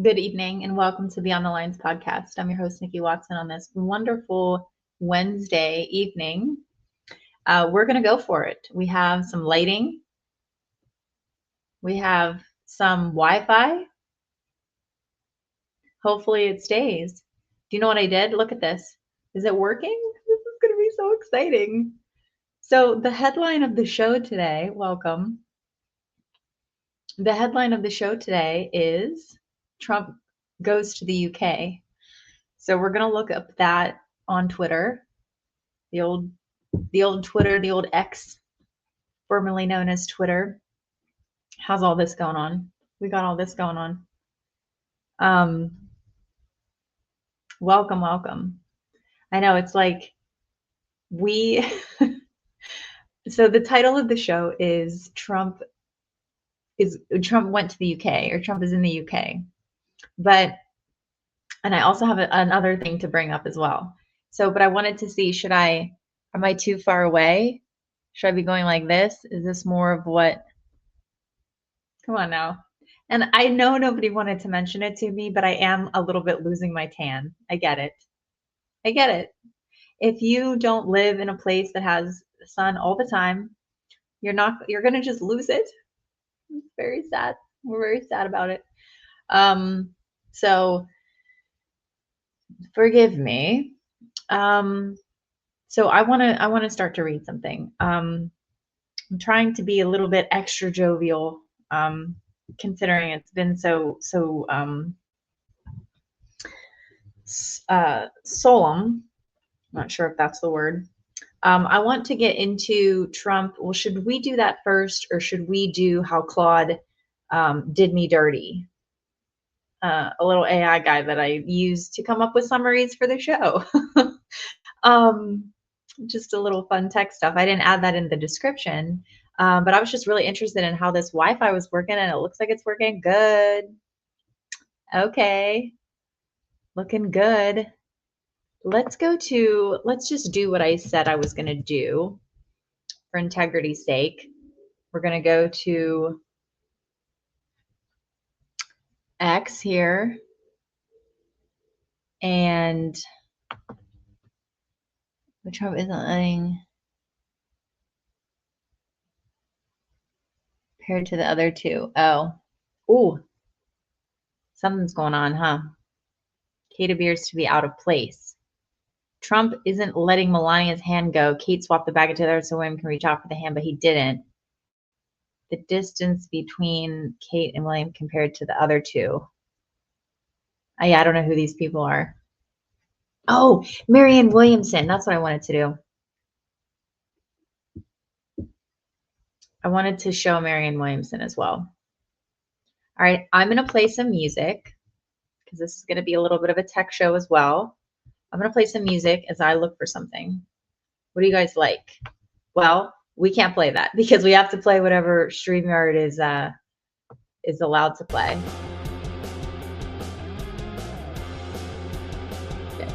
Good evening and welcome to Beyond the Lines podcast. I'm your host, Nikki Watson, on this wonderful Wednesday evening. We're going to go for it. We have some lighting. We have some Wi-Fi. Hopefully it stays. Do you know what I did? Look at this. Is it working? This is going to be so exciting. So the headline of the show today, welcome. The headline of the show today is Trump goes to the UK. So we're going to look up that on Twitter, the old Twitter, the old X, formerly known as Twitter. How's all this going on? We got all this going on. Welcome. I know it's like so the title of the show is Trump went to the UK, or Trump is in the UK. And I also have another thing to bring up as well. But I wanted to see, am I too far away? Should I be going like this? Is this more of what? Come on now. And I know nobody wanted to mention it to me, but I am a little bit losing my tan. I get it. If you don't live in a place that has sun all the time, you're going to just lose it. It's very sad. We're very sad about it. So forgive me. So I want to start to read something. I'm trying to be a little bit extra jovial, considering it's been so solemn. I'm not sure if that's the word. I want to get into Trump. Well, should we do that first, or should we do how Claude did me dirty? A little AI guy that I used to come up with summaries for the show. Just a little fun tech stuff. I didn't add that in the description, but I was just really interested in how this Wi-Fi was working, and it looks like it's working good. Okay, looking good. Let's just do what I said I was going to do for integrity's sake. We're going to go to X here, and Trump isn't letting compared to the other two. Ooh, something's going on, huh? Kate appears to be out of place. Trump isn't letting Melania's hand go. Kate swapped the bag to the other so William can reach out for the hand, but he didn't. The distance between Kate and William compared to the other two. I don't know who these people are. Oh, Marianne Williamson. That's what I wanted to do. I wanted to show Marianne Williamson as well. All right, I'm going to play some music because this is going to be a little bit of a tech show as well. I'm going to play some music as I look for something. What do you guys like? Well, we can't play that because we have to play whatever StreamYard is allowed to play. Okay.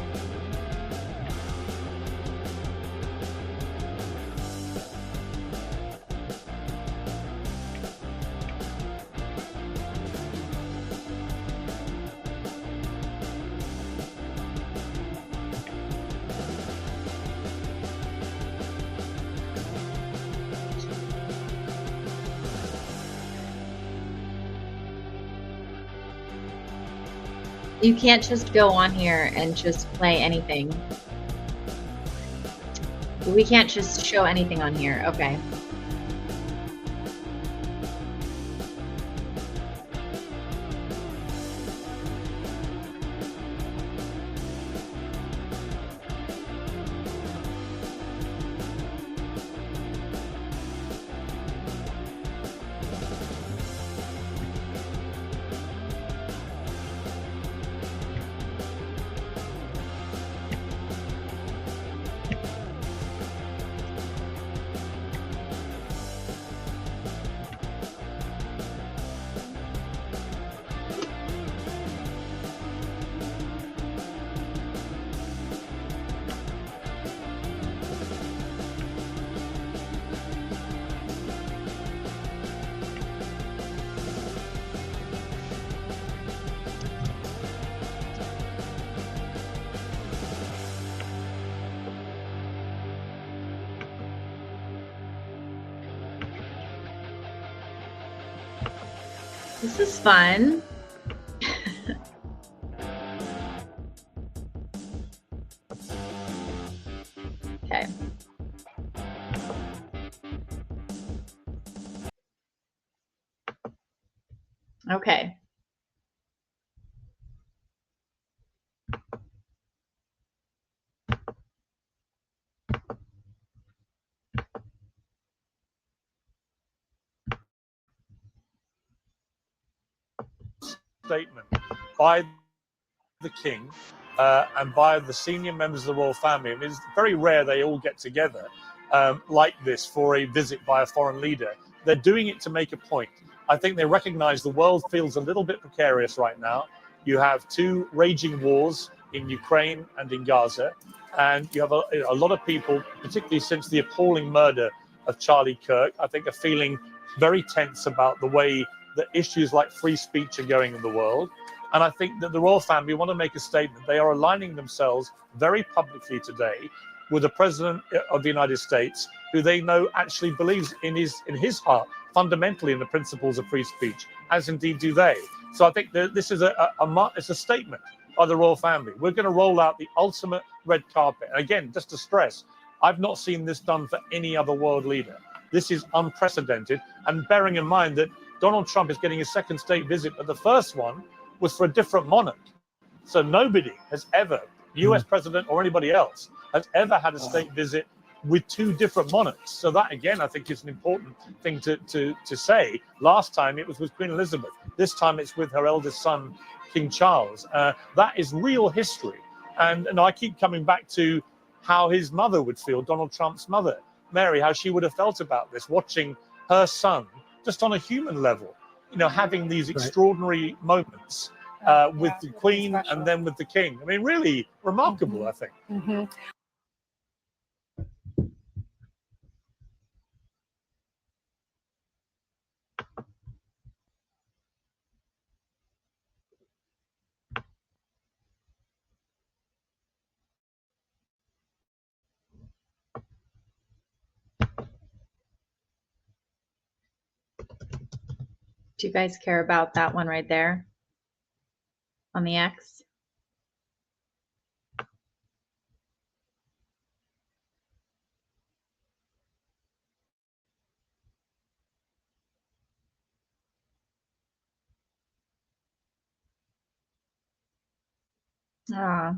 You can't just go on here and just play anything. We can't just show anything on here. Okay. This is fun. Okay. Okay. Statement by the king and by the senior members of the royal family. I mean, it's very rare they all get together like this for a visit by a foreign leader. They're doing it to make a point. I think they recognize the world feels a little bit precarious right now. You have two raging wars in Ukraine and in Gaza, and you have a lot of people, particularly since the appalling murder of Charlie Kirk, I think are feeling very tense about the way that issues like free speech are going in the world. And I think that the royal family want to make a statement. They are aligning themselves very publicly today with the president of the United States, who they know actually believes in his heart fundamentally in the principles of free speech, as indeed do they. So I think that this is it's a statement by the royal family. We're going to roll out the ultimate red carpet. And again, just to stress, I've not seen this done for any other world leader. This is unprecedented. And bearing in mind that Donald Trump is getting his second state visit, but the first one was for a different monarch. So nobody has ever, US president or anybody else, has ever had a state visit with two different monarchs. So that, again, I think is an important thing to say. Last time it was with Queen Elizabeth. This time it's with her eldest son, King Charles. That is real history. And I keep coming back to how his mother would feel, Donald Trump's mother, Mary, how she would have felt about this, watching her son, just on a human level, having these extraordinary moments with the Queen and then with the King. I mean, really remarkable, I think. Do you guys care about that one right there on the X? Ah,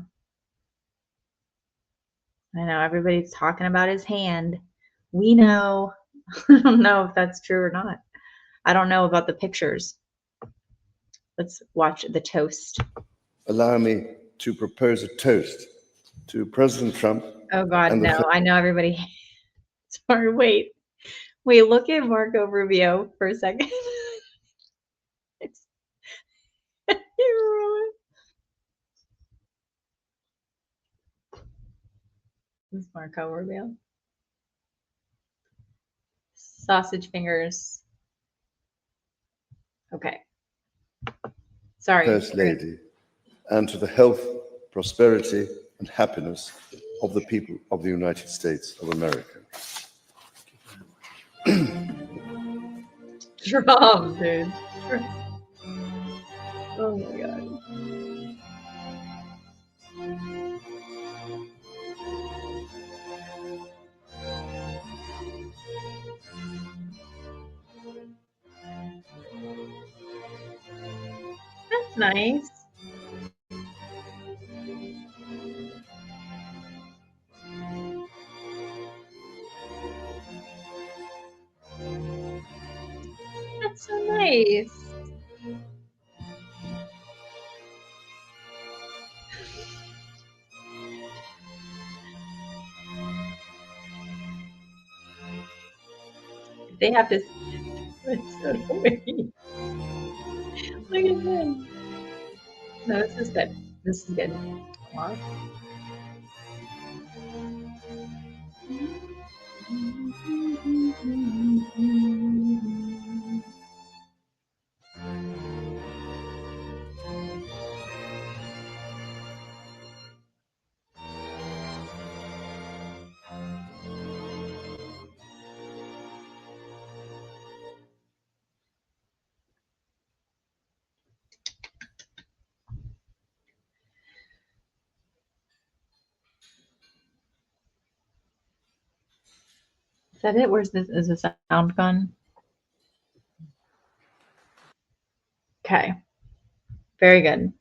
I know everybody's talking about his hand. We know. I don't know if that's true or not. I don't know about the pictures. Let's watch the toast. Allow me to propose a toast to President Trump. Oh God, no. I know everybody. Sorry, wait, look at Marco Rubio for a second. This is Marco Rubio. Sausage fingers. Okay. Sorry. First Lady, and to the health, prosperity, and happiness of the people of the United States of America. Trump, dude. Oh my God. That's nice. That's so nice. They have to. It's so funny. Look at them. No, this is good. This is good. Wow. that it? Where's this? Is the sound gone? Okay. Very good.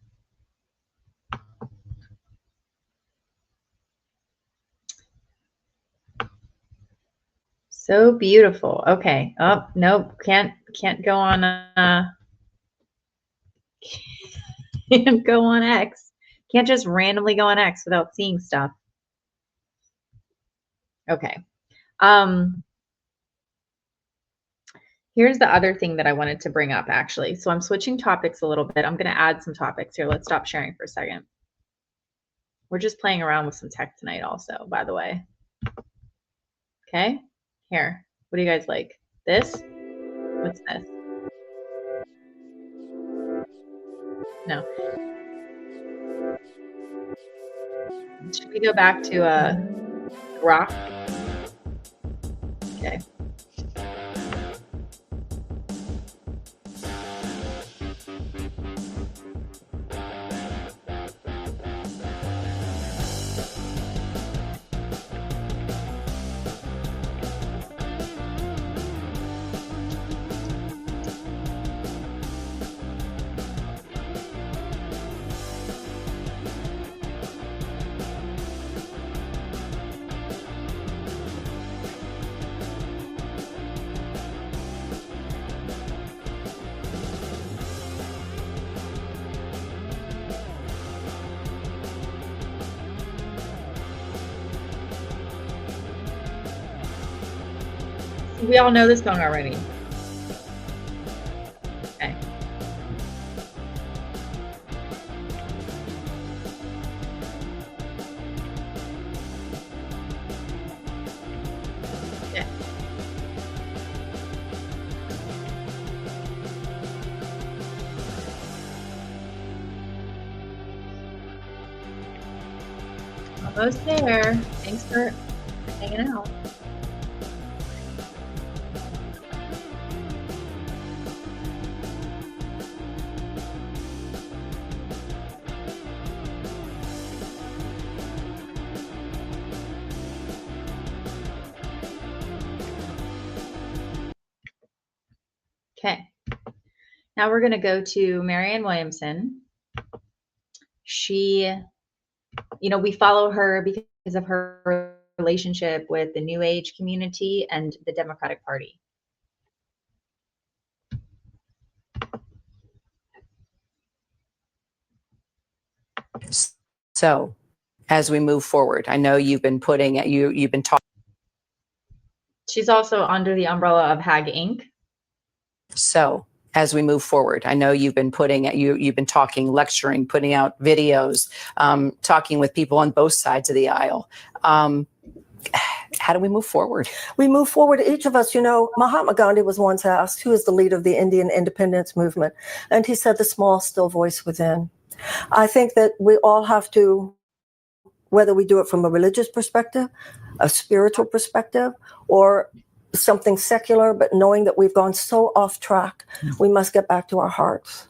So beautiful. Okay. Oh, nope. Can't go on can't go on X. Can't just randomly go on X without seeing stuff. Okay. Here's the other thing that I wanted to bring up, actually. So I'm switching topics a little bit. I'm going to add some topics here. Let's stop sharing for a second. We're just playing around with some tech tonight also, by the way. Okay. Here. What do you guys like? This? What's this? No. Should we go back to rock? Okay. We all know this song already. Okay. Yeah. Almost there. Thanks for hanging out. Okay, now we're going to go to Marianne Williamson. She, we follow her because of her relationship with the New Age community and the Democratic Party. So, as we move forward, I know you've been you've been talking. She's also under the umbrella of HAG Inc. So, as we move forward, I know you've been you've been talking, lecturing, putting out videos, talking with people on both sides of the aisle. How do we move forward? We move forward, each of us. Mahatma Gandhi was once asked, who is the leader of the Indian independence movement? And he said, the small, still voice within. I think that we all have to, whether we do it from a religious perspective, a spiritual perspective, or something secular, but knowing that we've gone so off track, we must get back to our hearts.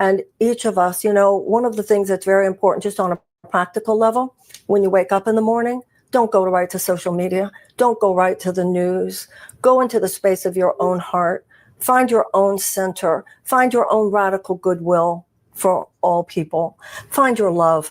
And each of us, one of the things that's very important, just on a practical level, when you wake up in the morning, don't go right to social media. Don't go right to the news. Go into the space of your own heart. Find your own center. Find your own radical goodwill for all people. Find your love.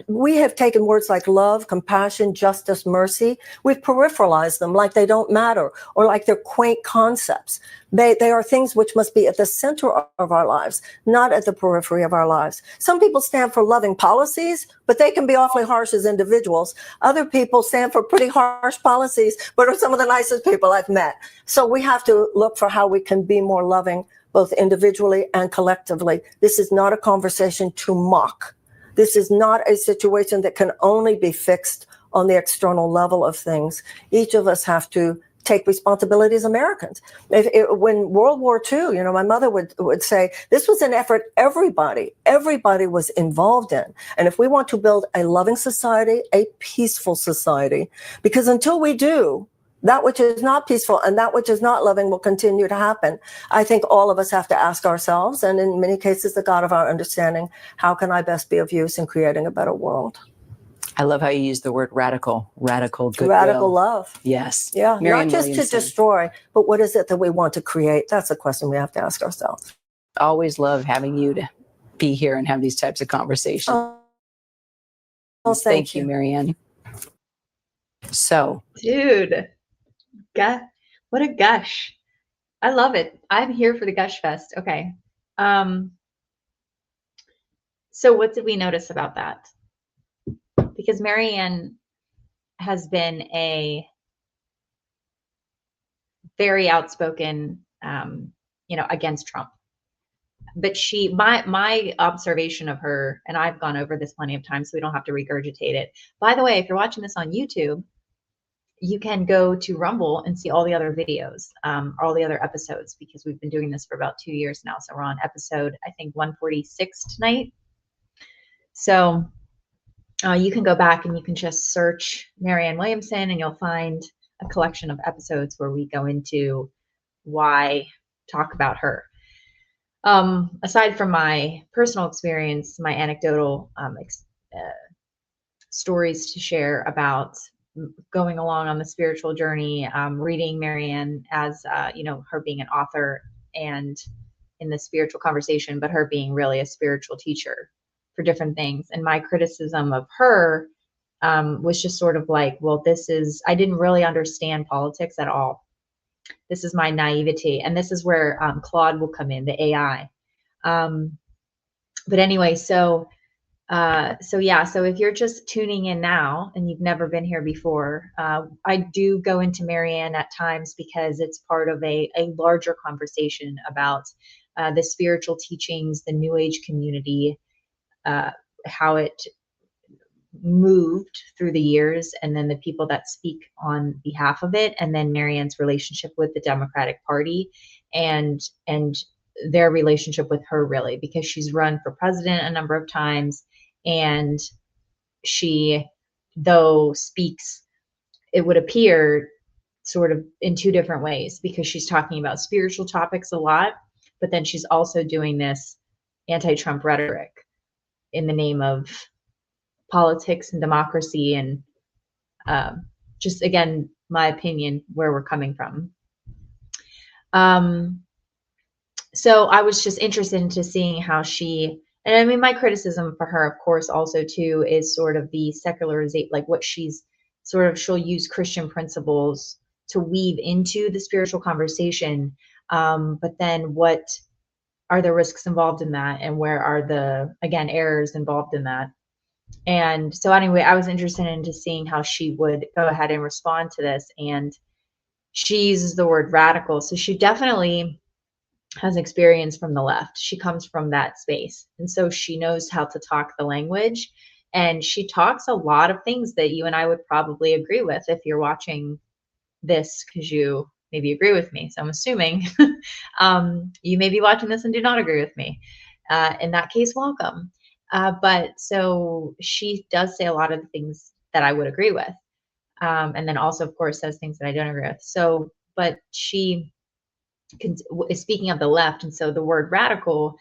We have taken words like love, compassion, justice, mercy. We've peripheralized them like they don't matter or like they're quaint concepts. They are things which must be at the center of our lives, not at the periphery of our lives. Some people stand for loving policies, but they can be awfully harsh as individuals. Other people stand for pretty harsh policies, but are some of the nicest people I've met. So we have to look for how we can be more loving, both individually and collectively. This is not a conversation to mock. This is not a situation that can only be fixed on the external level of things. Each of us have to take responsibility as Americans. When World War II, my mother would say, this was an effort everybody was involved in. And if we want to build a loving society, a peaceful society, because until we do, that which is not peaceful and that which is not loving will continue to happen. I think all of us have to ask ourselves, and in many cases, the God of our understanding, how can I best be of use in creating a better world? I love how you use the word radical goodwill. Radical love. Yes. Yeah. Marianne Not just Williamson. to destroy, but what is it that we want to create? That's a question we have to ask ourselves. Always love having you to be here and have these types of conversations. Thank you, Marianne. So, dude, what a gush. I love it. I'm here for the gush fest. Okay. So what did we notice about that? Because Marianne has been a very outspoken, against Trump. But my observation of her, and I've gone over this plenty of times, so we don't have to regurgitate it. By the way, if you're watching this on YouTube, you can go to Rumble and see all the other videos, all the other episodes, because we've been doing this for about 2 years now. So we're on episode, I think, 146 tonight. So you can go back and you can just search Marianne Williamson and you'll find a collection of episodes where we go into talk about her. Aside from my personal experience, my anecdotal stories to share about going along on the spiritual journey, reading Marianne as, her being an author and in the spiritual conversation, but her being really a spiritual teacher for different things. And my criticism of her was just sort of like, well, I didn't really understand politics at all. This is my naivety. And this is where Claude will come in, the AI. But anyway, so if you're just tuning in now and you've never been here before, I do go into Marianne at times because it's part of a larger conversation about the spiritual teachings, the New Age community, how it moved through the years, and then the people that speak on behalf of it, and then Marianne's relationship with the Democratic Party and their relationship with her, really, because she's run for president a number of times, and she, though speaks, it would appear, sort of in two different ways, because she's talking about spiritual topics a lot, but then she's also doing this anti-Trump rhetoric in the name of politics and democracy, and just, again, my opinion, where we're coming from. So I was just interested into seeing how and I mean, my criticism for her, of course, also too, is sort of the secularization, like what she'll use Christian principles to weave into the spiritual conversation. But then what are the risks involved in that? And where are the, again, errors involved in that? And so anyway, I was interested into seeing how she would go ahead and respond to this. And she uses the word radical. So she definitely has experience from the left. She comes from that space. And so she knows how to talk the language. And she talks a lot of things that you and I would probably agree with if you're watching this, because you maybe agree with me. So I'm assuming you may be watching this and do not agree with me. In that case, welcome. But so she does say a lot of the things that I would agree with. And then also, of course, says things that I don't agree with. So, but she is speaking of the left. And so the word radical,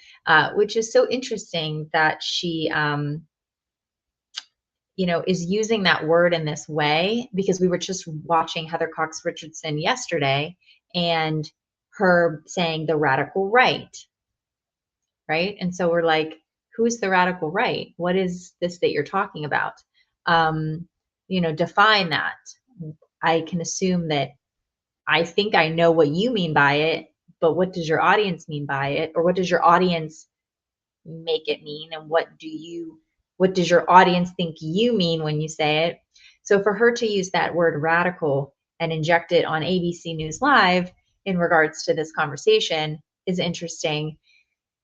which is so interesting that she, is using that word in this way, because we were just watching Heather Cox Richardson yesterday and her saying the radical right. Right. And so we're like, who's the radical right? What is this that you're talking about? Define that. I can assume that I think I know what you mean by it, but what does your audience mean by it? Or what does your audience make it mean? And what does your audience think you mean when you say it? So for her to use that word radical and inject it on ABC News Live in regards to this conversation is interesting.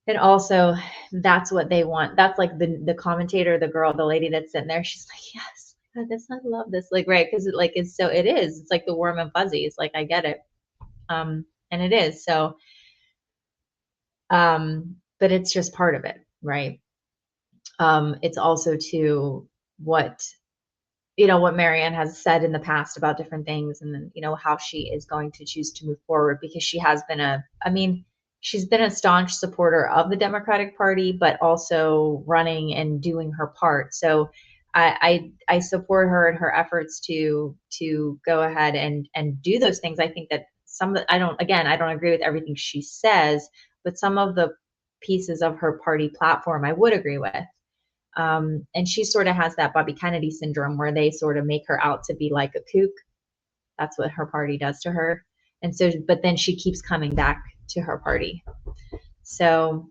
And also, that's what they want. That's like the commentator, the lady that's sitting there. She's like, yes, I love this. Like, right. Cause it is. It's like the warm and fuzzy. It's like, I get it. And it is. So, but it's just part of it. Right. It's also to what Marianne has said in the past about different things, and then, how she is going to choose to move forward, because she has been she's been a staunch supporter of the Democratic Party, but also running and doing her part. So I support her in her efforts to go ahead and do those things. I think that some of the, I don't agree with everything she says, but some of the pieces of her party platform I would agree with. And she sort of has that Bobby Kennedy syndrome where they sort of make her out to be like a kook. That's what her party does to her. And so, but then she keeps coming back to her party. So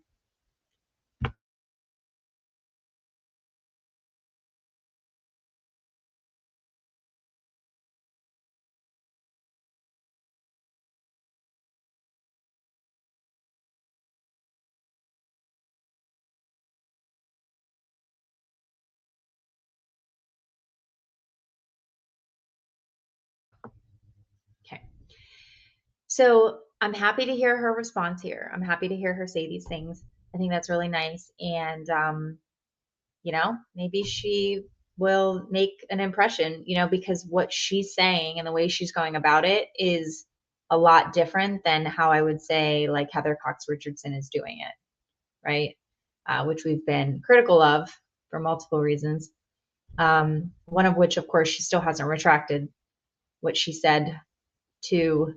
okay. So I'm happy to hear her response here. I'm happy to hear her say these things. I think that's really nice. And, you know, maybe she will make an impression, you know, because what she's saying and the way she's going about it is a lot different than how I would say like Heather Cox Richardson is doing it, right? Which we've been critical of for multiple reasons. One of which, of course, she still hasn't retracted what she said to,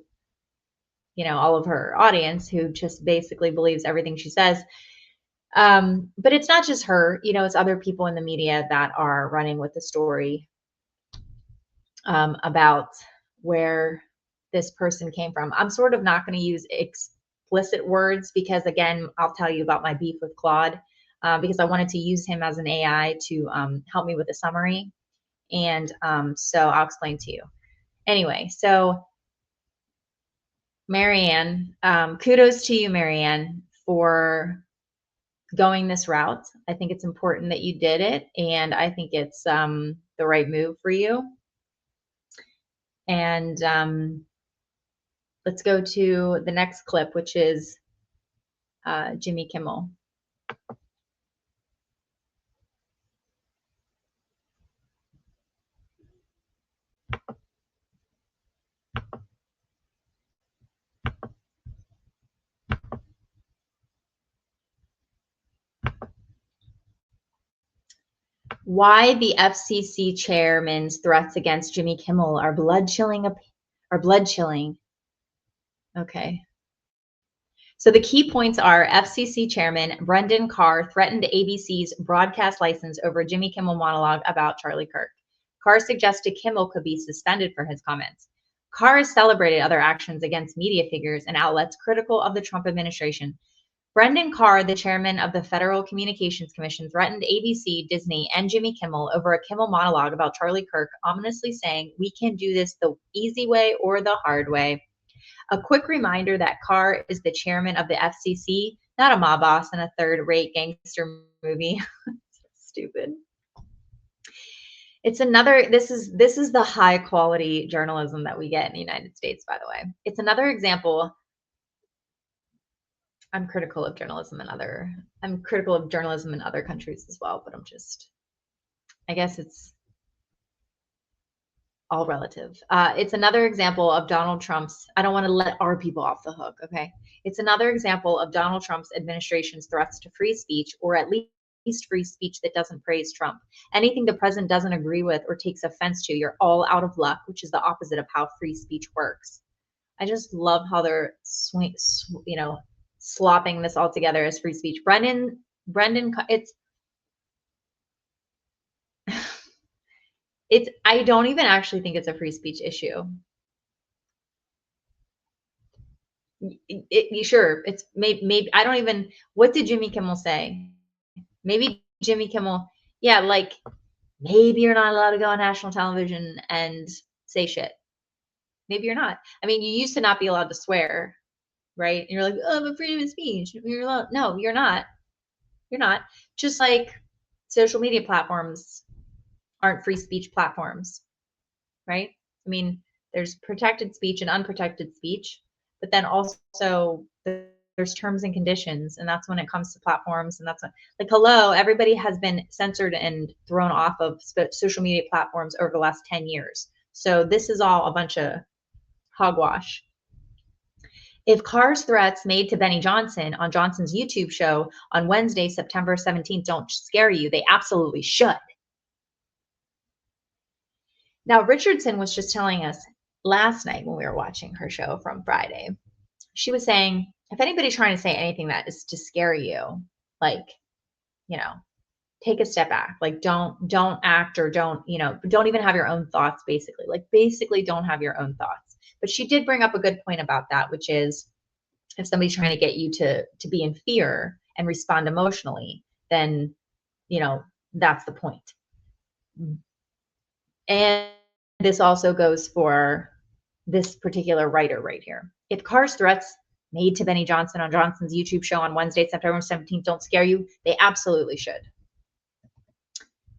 you know, all of her audience who just basically believes everything she says. But it's not just her, you know, it's other people in the media that are running with the story about where this person came from. I'm sort of not going to use explicit words because, again, I'll tell you about my beef with Claude because I wanted to use him as an AI to help me with the summary. And so I'll explain to you. Anyway, so Marianne, kudos to you, Marianne, for going this route. I think it's important that you did it, and I think it's the right move for you. And let's go to the next clip, which is Jimmy Kimmel. Why the FCC chairman's threats against Jimmy Kimmel are blood chilling. Okay. So the key points are FCC chairman Brendan Carr threatened ABC's broadcast license over Jimmy Kimmel monologue about Charlie Kirk. Carr suggested Kimmel could be suspended for his comments. Carr has celebrated other actions against media figures and outlets critical of the Trump administration. Brendan Carr, the chairman of the Federal Communications Commission, threatened ABC, Disney, and Jimmy Kimmel over a Kimmel monologue about Charlie Kirk, ominously saying, "We can do this the easy way or the hard way." A quick reminder that Carr is the chairman of the FCC, not a mob boss in a third-rate gangster movie. Stupid. It's another, this is the high quality journalism that we get in the United States, by the way. It's another example. I'm critical of journalism in other countries as well, but I guess it's all relative. It's another example of Donald Trump's, I don't want to let our people off the hook, okay? It's another example of Donald Trump's administration's threats to free speech, or at least free speech that doesn't praise Trump. Anything the president doesn't agree with or takes offense to, you're all out of luck, which is the opposite of how free speech works. I just love how they're slopping this all together as free speech. Brendan, I don't even actually think it's a free speech issue. Sure, it's maybe I don't even, what did Jimmy Kimmel say? Maybe Jimmy Kimmel, yeah, like maybe you're not allowed to go on national television and say shit. Maybe you're not. I mean, you used to not be allowed to swear, right? And you're like, oh, but freedom of speech. You're allowed. No, you're not. You're not. Just like social media platforms aren't free speech platforms, right? I mean, there's protected speech and unprotected speech, but then also there's terms and conditions, and that's when it comes to platforms. And that's when, like, hello, everybody has been censored and thrown off of social media platforms over the last 10 years. So this is all a bunch of hogwash. If Carr's threats made to Benny Johnson on Johnson's YouTube show on Wednesday, September 17th, don't scare you, they absolutely should. Now, Richardson was just telling us last night when we were watching her show from Friday, she was saying, if anybody's trying to say anything that is to scare you, like, you know, take a step back. Like, don't act, or don't even have your own thoughts, basically. Like, basically don't have your own thoughts. But she did bring up a good point about that, which is, if somebody's trying to get you to be in fear and respond emotionally, then, that's the point. And this also goes for this particular writer right here. If Carr's threats made to Benny Johnson on Johnson's YouTube show on Wednesday, September 17th, don't scare you, they absolutely should.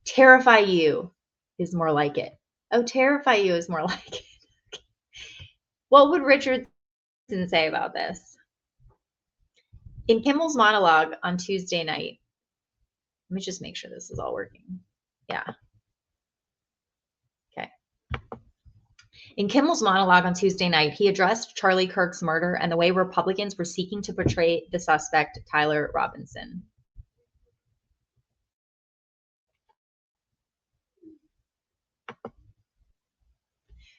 Terrify you is more like it. Oh, terrify you is more like it. What would Richardson say about this? In Kimmel's monologue on Tuesday night, let me just make sure this is all working. Yeah. Okay. In Kimmel's monologue on Tuesday night, he addressed Charlie Kirk's murder and the way Republicans were seeking to portray the suspect, Tyler Robinson.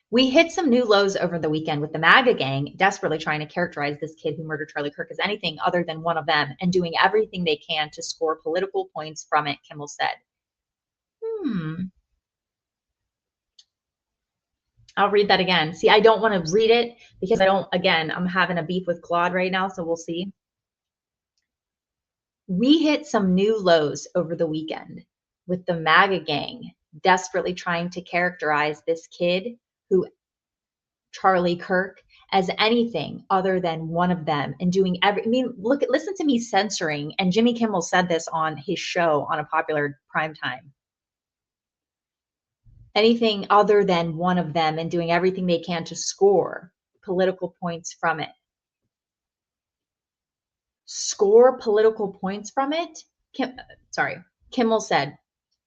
We hit some new lows over the weekend with the MAGA gang desperately trying to characterize this kid who murdered Charlie Kirk as anything other than one of them, and doing everything they can to score political points from it, Kimmel said. I'll read that again. See, I don't want to read it because I'm having a beef with Claude right now, so we'll see. We hit some new lows over the weekend with the MAGA gang desperately trying to characterize this kid who Charlie Kirk as anything other than one of them, and doing listen to me censoring, and Jimmy Kimmel said this on his show on a popular primetime. Anything other than one of them, and doing everything they can to score political points from it. Score political points from it? Kimmel said,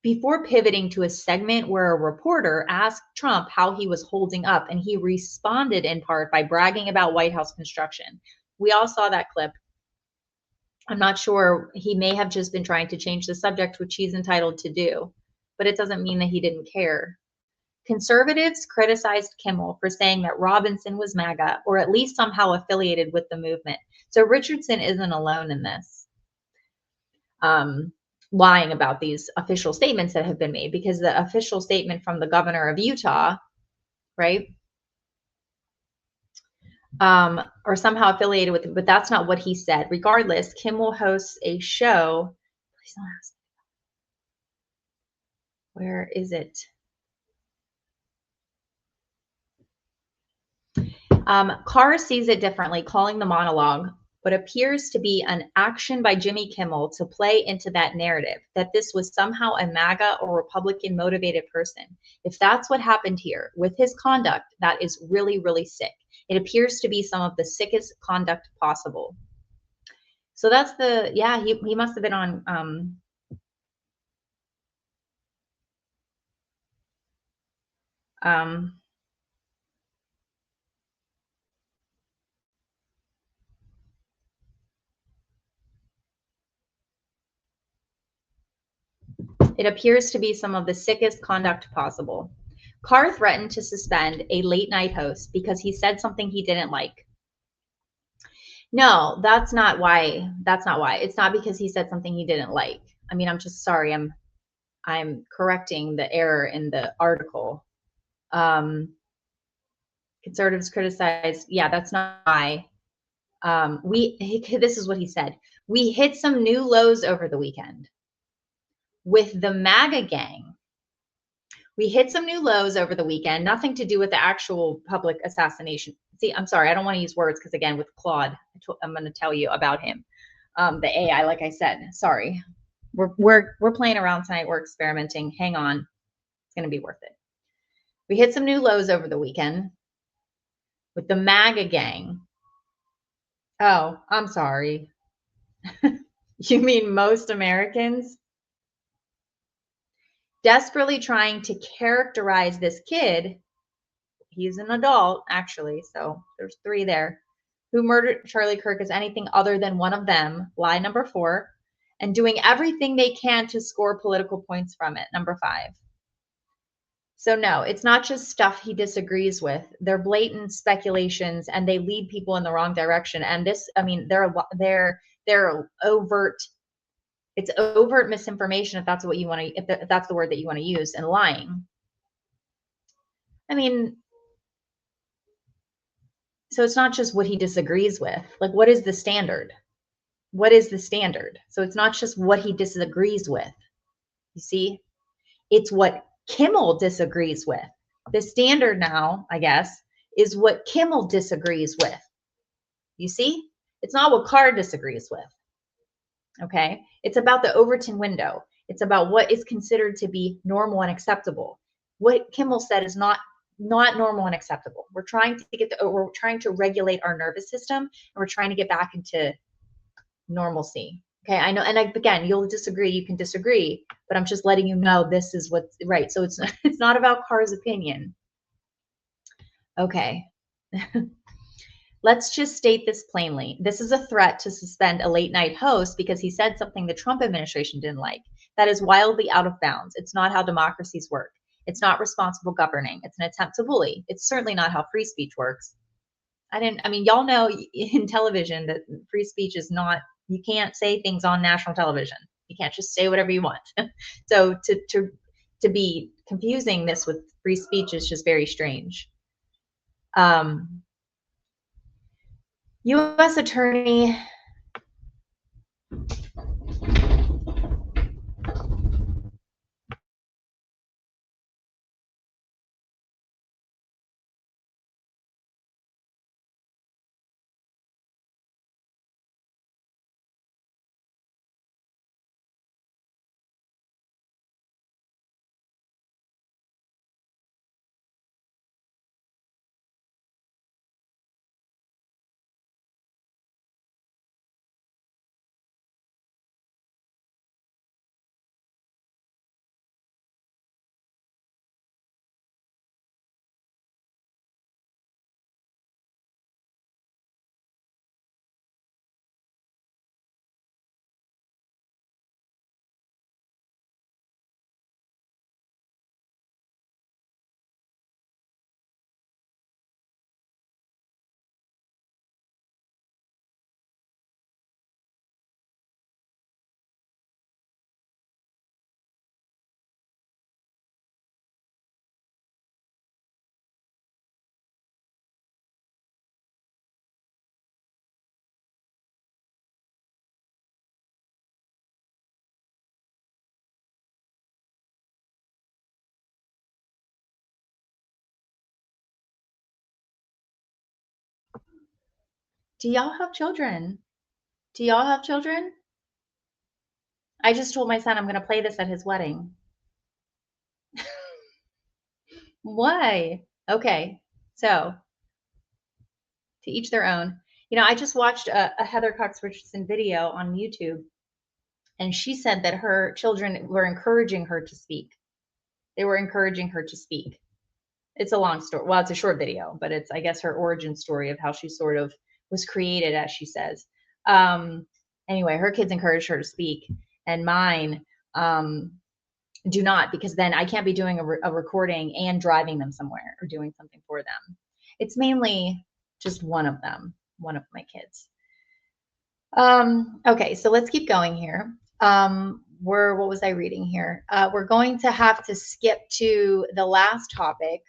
before pivoting to a segment where a reporter asked Trump how he was holding up, and he responded in part by bragging about White House construction. We all saw that clip. I'm not sure, he may have just been trying to change the subject, which he's entitled to do, but it doesn't mean that he didn't care. Conservatives criticized Kimmel for saying that Robinson was MAGA, or at least somehow affiliated with the movement. So Richardson isn't alone in this. Lying about these official statements that have been made, because the official statement from the governor of Utah, right, or somehow affiliated with it, but that's not what he said. Regardless, Kimmel hosts a show. Please don't ask me. Where is it? Carr sees it differently, calling the monologue what appears to be an action by Jimmy Kimmel to play into that narrative, that this was somehow a MAGA or Republican motivated person. If that's what happened here with his conduct, that is really, really sick. It appears to be some of the sickest conduct possible. So that's he must have been on, it appears to be some of the sickest conduct possible. Carr threatened to suspend a late night host because he said something he didn't like. No, that's not why. That's not why. It's not because he said something he didn't like. I mean, I'm just sorry. I'm correcting the error in the article. Conservatives criticized. Yeah, that's not why. This is what he said. We hit some new lows over the weekend with the MAGA gang. We hit some new lows over the weekend, nothing to do with the actual public assassination. See, I'm sorry, I don't want to use words because, again, with Claude, I'm going to tell you about him. The AI, like I said, sorry. We're playing around tonight. We're experimenting. Hang on. It's going to be worth it. We hit some new lows over the weekend with the MAGA gang. Oh, I'm sorry. You mean most Americans? Desperately trying to characterize this kid, he's an adult actually, so there's 3 there, who murdered Charlie Kirk as anything other than one of them, lie number 4, and doing everything they can to score political points from it, number 5. So no, it's not just stuff he disagrees with. They're blatant speculations, and they lead people in the wrong direction. And this, I mean, they're overt. It's overt misinformation, if that's what you want to, if that's the word that you want to use, and lying. I mean, so it's not just what he disagrees with. Like, what is the standard? What is the standard? So it's not just what he disagrees with. You see, it's what Kimmel disagrees with. The standard now, I guess, is what Kimmel disagrees with. You see, it's not what Carr disagrees with. Okay, it's about the Overton window. It's about what is considered to be normal and acceptable. What Kimmel said is not normal and acceptable. We're trying to regulate our nervous system, and we're trying to get back into normalcy. Okay, I know, and again, you'll disagree. You can disagree, but I'm just letting you know this is what's right. So it's not about Carr's opinion. Okay. Let's just state this plainly. This is a threat to suspend a late night host because he said something the Trump administration didn't like. That is wildly out of bounds. It's not how democracies work. It's not responsible governing. It's an attempt to bully. It's certainly not how free speech works. I mean, y'all know in television that free speech is not, you can't say things on national television. You can't just say whatever you want. So to be confusing this with free speech is just very strange. U.S. Attorney Do y'all have children? Do y'all have children? I just told my son I'm going to play this at his wedding. Why? Okay, so to each their own. You know, I just watched a Heather Cox Richardson video on YouTube, and she said that her children were encouraging her to speak. They were encouraging her to speak. It's a long story. Well, it's a short video, but it's, I guess, her origin story of how she sort of was created, as she says. Anyway, her kids encouraged her to speak, and mine do not, because then I can't be doing a recording and driving them somewhere or doing something for them. It's mainly just one of them, one of my kids. Okay, so let's keep going here. What was I reading here? We're going to have to skip to the last topic,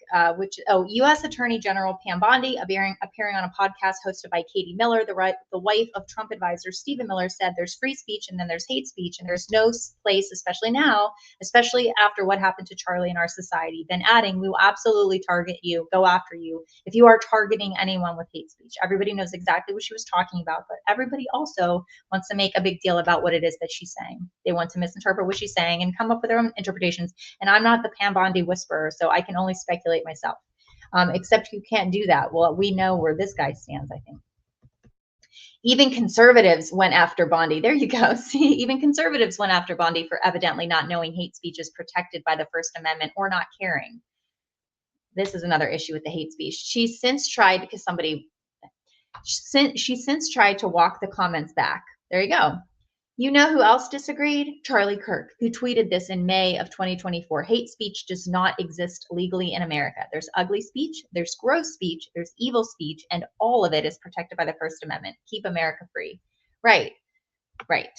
U.S. Attorney General Pam Bondi, appearing on a podcast hosted by Katie Miller, the wife of Trump advisor Stephen Miller, said there's free speech and then there's hate speech, and there's no place, especially now, especially after what happened to Charlie in our society. Then adding, we will absolutely target you, go after you, if you are targeting anyone with hate speech. Everybody knows exactly what she was talking about, but everybody also wants to make a big deal about what it is that she's saying. They want to misinterpret what she's saying and come up with their own interpretations. And I'm not the Pam Bondi whisperer, so I can only speculate myself. Except you can't do that. Well, we know where this guy stands, I think. Even conservatives went after Bondi. There you go. See, even conservatives went after Bondi for evidently not knowing hate speech is protected by the First Amendment or not caring. This is another issue with the hate speech. She's since tried, because she since tried to walk the comments back. There you go. You know who else disagreed? Charlie Kirk, who tweeted this in May of 2024. Hate speech does not exist legally in America. There's ugly speech, there's gross speech, there's evil speech, and all of it is protected by the First Amendment. Keep America free. Right, right.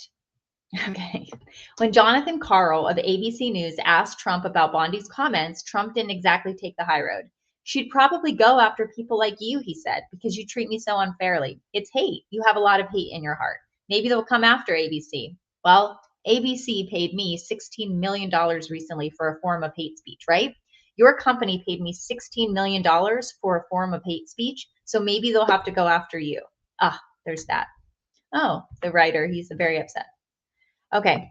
Okay. When Jonathan Carl of ABC News asked Trump about Bondi's comments, Trump didn't exactly take the high road. She'd probably go after people like you, he said, because you treat me so unfairly. It's hate. You have a lot of hate in your heart. Maybe they'll come after ABC. Well, ABC paid me $16 million recently for a form of hate speech, right? Your company paid me $16 million for a form of hate speech, so maybe they'll have to go after you. Ah, there's that. Oh, the writer, he's very upset. Okay.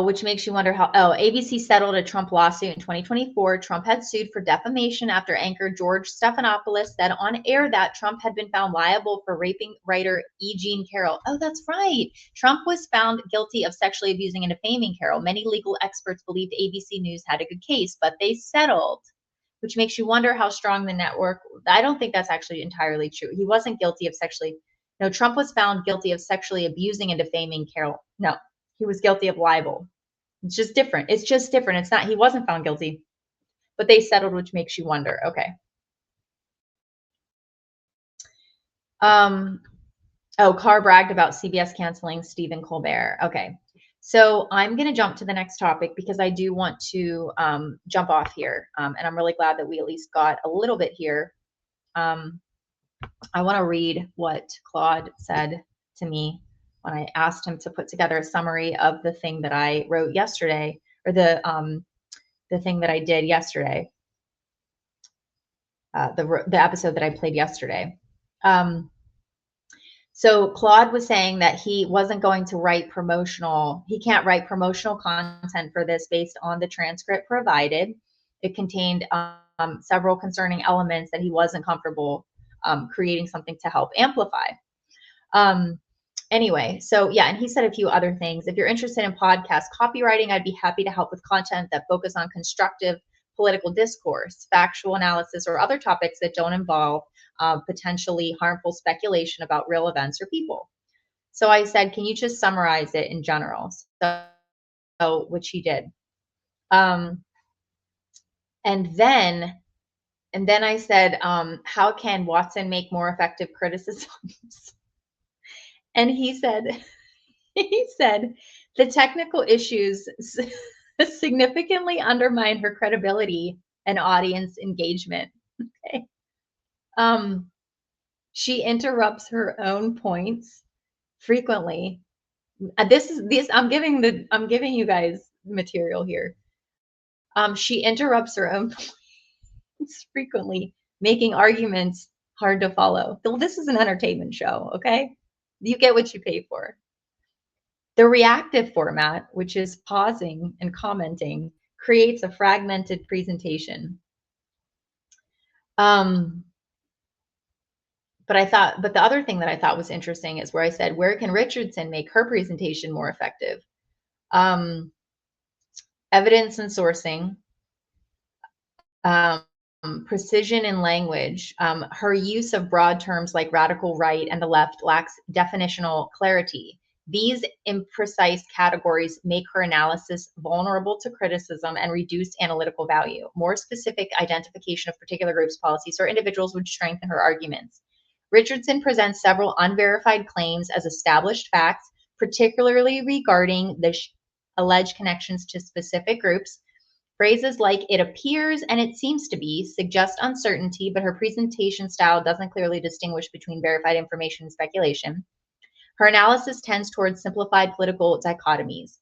Which makes you wonder how, ABC settled a Trump lawsuit in 2024. Trump had sued for defamation after anchor George Stephanopoulos said on air that Trump had been found liable for raping writer E. Jean Carroll. Oh, that's right. Trump was found guilty of sexually abusing and defaming Carroll. Many legal experts believed ABC News had a good case, but they settled, which makes you wonder how strong the network. I don't think that's actually entirely true. He wasn't guilty of sexually. No, Trump was found guilty of sexually abusing and defaming Carroll. No, he was guilty of libel. It's just different. It's just different. It's not, he wasn't found guilty, but they settled, which makes you wonder. Okay. Carr bragged about CBS canceling Stephen Colbert. Okay. So I'm going to jump to the next topic because I do want to jump off here. And I'm really glad that we at least got a little bit here. I want to read what Claude said to me when I asked him to put together a summary of the thing that I wrote yesterday, or the thing that I did yesterday, the episode that I played yesterday. So Claude was saying that he wasn't going to write he can't write promotional content for this based on the transcript provided. It contained several concerning elements that he wasn't comfortable creating something to help amplify. Anyway, so yeah, and he said a few other things. If you're interested in podcast copywriting, I'd be happy to help with content that focus on constructive political discourse, factual analysis, or other topics that don't involve potentially harmful speculation about real events or people. So I said, can you just summarize it in general? So which he did. And then I said, how can Watson make more effective criticisms? And he said, the technical issues significantly undermine her credibility and audience engagement. Okay. She interrupts her own points frequently. I'm giving you guys material here. She interrupts her own points frequently, making arguments hard to follow. Well, this is an entertainment show, okay? You get what you pay for. The reactive format, which is pausing and commenting, creates a fragmented presentation. But the other thing that I thought was interesting is where I said, where can Richardson make her presentation more effective? Evidence and sourcing, precision in language. Her use of broad terms like radical right and the left lacks definitional clarity. These imprecise categories make her analysis vulnerable to criticism and reduce analytical value. More specific identification of particular groups, policies, or individuals would strengthen her arguments. Richardson presents several unverified claims as established facts, particularly regarding the alleged connections to specific groups. Phrases like "it appears" and "it seems to be" suggest uncertainty, but her presentation style doesn't clearly distinguish between verified information and speculation. Her analysis tends towards simplified political dichotomies.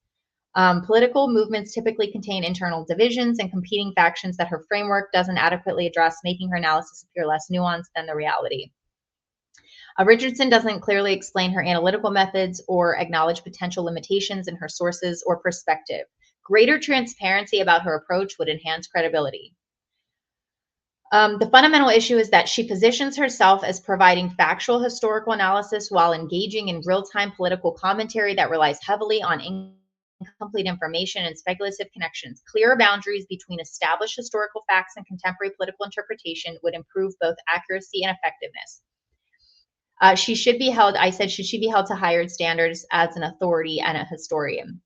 Political movements typically contain internal divisions and competing factions that her framework doesn't adequately address, making her analysis appear less nuanced than the reality. Richardson doesn't clearly explain her analytical methods or acknowledge potential limitations in her sources or perspective. Greater transparency about her approach would enhance credibility. The fundamental issue is that she positions herself as providing factual historical analysis while engaging in real-time political commentary that relies heavily on incomplete information and speculative connections. Clearer boundaries between established historical facts and contemporary political interpretation would improve both accuracy and effectiveness. She should be held, I said, should she be held to higher standards as an authority and a historian?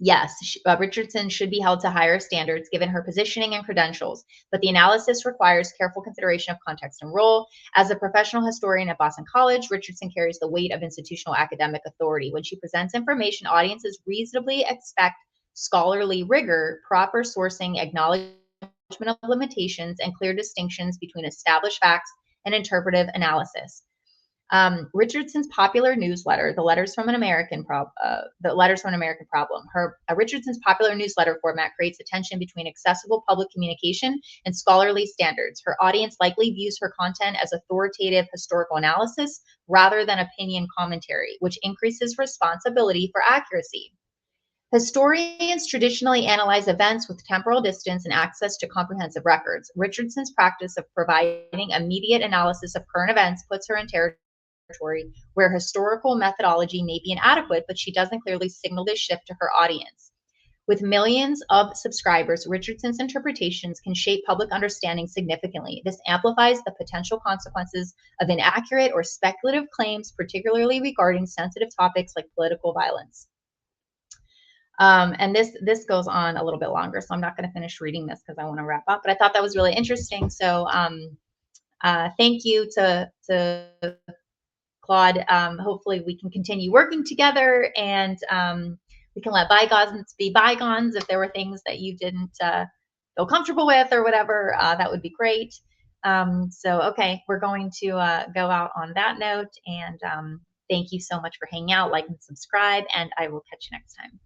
Yes, Richardson should be held to higher standards given her positioning and credentials, but the analysis requires careful consideration of context and role. As a professional historian at Boston College, Richardson carries the weight of institutional academic authority. When she presents information, audiences reasonably expect scholarly rigor, proper sourcing, acknowledgement of limitations, and clear distinctions between established facts and interpretive analysis. Richardson's popular newsletter, The Letters from an American Problem. Richardson's popular newsletter format creates a tension between accessible public communication and scholarly standards. Her audience likely views her content as authoritative historical analysis rather than opinion commentary, which increases responsibility for accuracy. Historians traditionally analyze events with temporal distance and access to comprehensive records. Richardson's practice of providing immediate analysis of current events puts her in territory where historical methodology may be inadequate, but she doesn't clearly signal this shift to her audience. With millions of subscribers, Richardson's interpretations can shape public understanding significantly. This amplifies the potential consequences of inaccurate or speculative claims, particularly regarding sensitive topics like political violence. And this goes on a little bit longer, so I'm not going to finish reading this because I want to wrap up. But I thought that was really interesting. So thank you to Claude. Hopefully we can continue working together, and we can let bygones be bygones. If there were things that you didn't feel comfortable with or whatever, that would be great. So, okay, we're going to go out on that note, and thank you so much for hanging out, like and subscribe, and I will catch you next time.